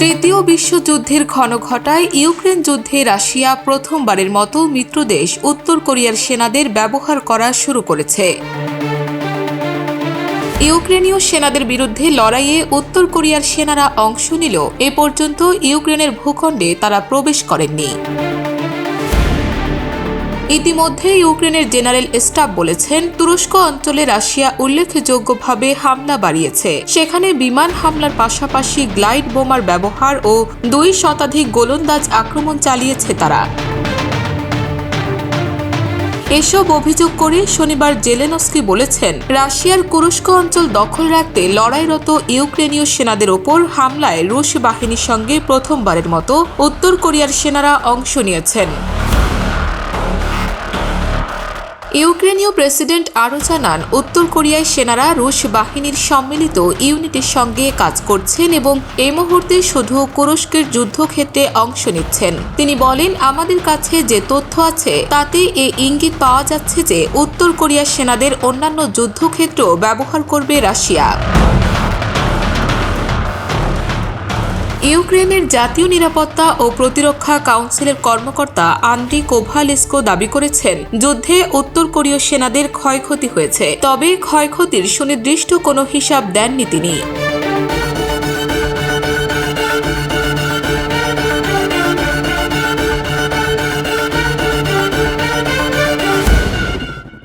তৃতীয় বিশ্বযুদ্ধের ক্ষণ ঘটায় ইউক্রেন যুদ্ধে রাশিয়া প্রথমবারের মতো মিত্রদেশ উত্তর কোরিয়ার সেনাদের ব্যবহার করা শুরু করেছে। ইউক্রেনীয় সেনাদের বিরুদ্ধে লড়াইয়ে উত্তর কোরিয়ার সেনারা অংশ নিলেও এ পর্যন্ত ইউক্রেনের ভূখণ্ডে তারা প্রবেশ করেননি। ইতিমধ্যে ইউক্রেনের জেনারেল স্টাফ বলেছেন, তুরস্ক অঞ্চলে রাশিয়া উল্লেখযোগ্যভাবে হামলা বাড়িয়েছে। সেখানে বিমান হামলার পাশাপাশি গ্লাইড বোমার ব্যবহার ও 2 শতাধিক গোলন্দাজ আক্রমণ চালিয়েছে তারা। এসব অভিযোগ করে শনিবার জেলেনস্কি বলেছেন, রাশিয়ার কুরস্ক অঞ্চল দখল রাখতে লড়াইরত ইউক্রেনীয় সেনাদের ওপর হামলায় রুশ বাহিনীর সঙ্গে প্রথমবারের মতো উত্তর কোরিয়ার সেনারা অংশ নিয়েছেন। ইউক্রেনীয় প্রেসিডেন্ট আরও জানান, উত্তর কোরিয়ায় সেনারা রুশ বাহিনীর সম্মিলিত ইউনিটের সঙ্গে কাজ করছেন এবং এই মুহূর্তে শুধু কুরস্কের যুদ্ধক্ষেত্রে অংশ নিচ্ছেন। তিনি বলেন, আমাদের কাছে যে তথ্য আছে তাতে এ ইঙ্গিত পাওয়া যাচ্ছে যে উত্তর কোরিয়ার সেনাদের অন্যান্য যুদ্ধক্ষেত্র ব্যবহার করবে রাশিয়া। ইউক্রেনের জাতীয় নিরাপত্তা ও প্রতিরক্ষা কাউন্সিলের কর্মকর্তা আন্দ্রি কোভালেস্কো দাবি করেছেন, যুদ্ধে উত্তর কোরীয় সেনাদের ক্ষয়ক্ষতি হয়েছে, তবে ক্ষয়ক্ষতির সুনির্দিষ্ট কোনো হিসাব দেননি তিনি।